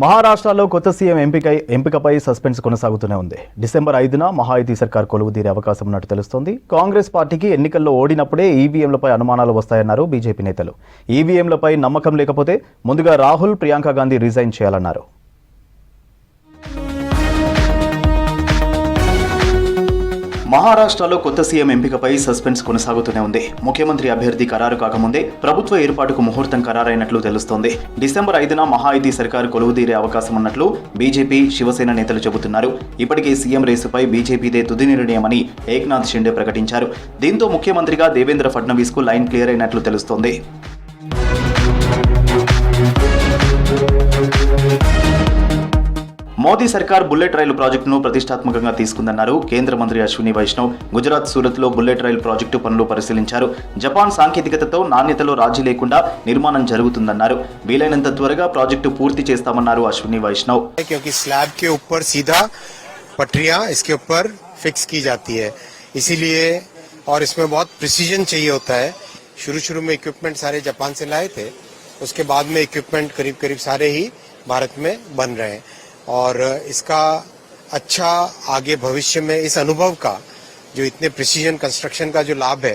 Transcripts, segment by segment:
మహారాష్ట్రలో కొత్త సీఎం ఎంపికపై సస్పెన్స్ కొనసాగుతూనే ఉంది. డిసెంబర్ 5న మహాయుతి సర్కార్ కొలువుదీరే అవకాశం ఉన్నట్టు తెలుస్తోంది. కాంగ్రెస్ పార్టీకి ఎన్నికల్లో ఓడినప్పుడే ఈవీఎంలపై అనుమానాలు వస్తాయన్నారు బీజేపీ నేతలు. ఈవీఎంలపై నమ్మకం లేకపోతే ముందుగా రాహుల్, ప్రియాంక గాంధీ రిజైన్ చేయాలన్నారు. మహారాష్ట్రలో కొత్త సీఎం ఎంపికపై సస్పెన్స్ కొనసాగుతూనే ఉంది. ముఖ్యమంత్రి అభ్యర్థి ఖరారు కాకముందే ప్రభుత్వ ఏర్పాటుకు ముహూర్తం ఖరారైనట్లు తెలుస్తోంది. డిసెంబర్ 5న మహాయుతి సర్కార్ కొలువుదీరే అవకాశం ఉన్నట్లు బీజేపీ, శివసేన నేతలు చెబుతున్నారు. ఇప్పటికే సీఎం రేసుపై బీజేపీదే తుది నిర్ణయమని ఏక్నాథ్ షిండే ప్రకటించారు. దీంతో ముఖ్యమంత్రిగా దేవేంద్ర ఫడ్నవీస్ కు లైన్ క్లియర్ అయినట్లు తెలుస్తోంది. మోదీ సర్కార్ బుల్లెట్ రైలు ప్రాజెక్టును ప్రతిష్టాత్మకంగా తీసుకుందన్నారు కేంద్ర మంత్రి అశ్విని వైష్ణవ్. గుజరాత్, సూరత్లో బుల్లెట్ రైలు ప్రాజెక్టు పనులు పరిశీలించారు. జపాన్ సాంకేతికతతో నాణ్యతలో రాజీ లేకుండా నిర్మాణం జరుగుతుందన్నారు. వీలైనంత త్వరగా ప్రాజెక్టు పూర్తి చేస్తామన్నారు అశ్విని వైష్ణవ్. स्लैब के ऊपर सीधा पटरियां इसके ऊपर फिक्स की जाती है, इसीलिए और इसमें बहुत प्रिसीजन चाहिए होता है. शुरू में इक्विपमेंट सारे जापान से लाए थे, उसके बाद में इक्विपमेंट करीब सारे ही भारत में बन रहे हैं और इसका अच्छा आगे भविष्य में इस अनुभव का जो इतने प्रिसीजन कंस्ट्रक्शन का जो लाभ है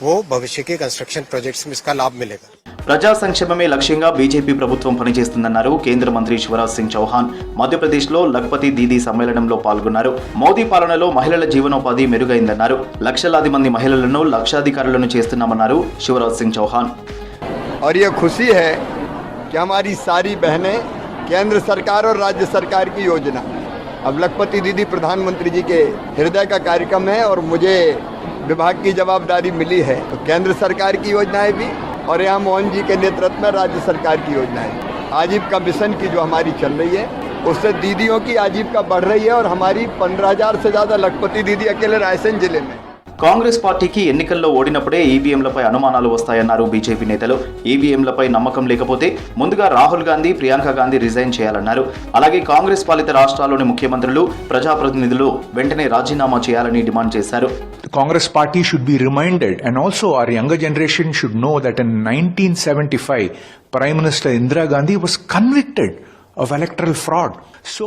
वो भविष्य के कंस्ट्रक्शन प्रोजेक्ट्स में इसका लाभ मिलेगा. ప్రజా సంక్షేమమే లక్ష్యంగా బీజేపీ ప్రభుత్వం పనిచేస్తుందన్నారు కేంద్ర మంత్రి శివరాజ్ సింగ్ చౌహాన్. మధ్యప్రదేశ్లో లఖ్పతి దీదీ సమ్మేళనంలో పాల్గొన్నారు. మోదీ పాలనలో మహిళల జీవనోపాధి మెరుగైందన్నారు. లక్షలాది మంది మహిళలను లక్షాధికారులను చేస్తున్నామన్నారు శివరాజ్ సింగ్ చౌహాన్. और ये खुशी है कि हमारी सारी बहनें केंद्र सरकार और राज्य सरकार की योजना, अब लखपति दीदी प्रधानमंत्री जी के हृदय का कार्यक्रम है और मुझे विभाग की जवाबदारी मिली है, तो केंद्र सरकार की योजनाएं भी और यहाँ मोहन जी के नेतृत्व में राज्य सरकार की योजनाएं, आजीविका मिशन की जो हमारी चल रही है उससे दीदियों की आजीविका बढ़ रही है और हमारी 15,000 से ज़्यादा लखपति दीदी अकेले रायसेन जिले में. కాంగ్రెస్ పార్టీకి ఎన్నికల్లో ఓడినప్పుడే ఈవీఎంలపై అనుమానాలు వస్తాయన్నారు బీజేపీ నేతలు. ఈవీఎంలపై నమ్మకం లేకపోతే ముందుగా రాహుల్ గాంధీ, ప్రియాంక గాంధీ రిజైన్ చేయాలన్నారు. అలాగే కాంగ్రెస్ పాలిత రాష్ట్రాల్లోని ముఖ్యమంత్రులు, ప్రజాప్రతినిధులు వెంటనే రాజీనామా చేయాలని డిమాండ్ చేశారు. The Congress party should be reminded, and also our younger generation should know that in 1975 Prime Minister Indira Gandhi was convicted of electoral fraud. So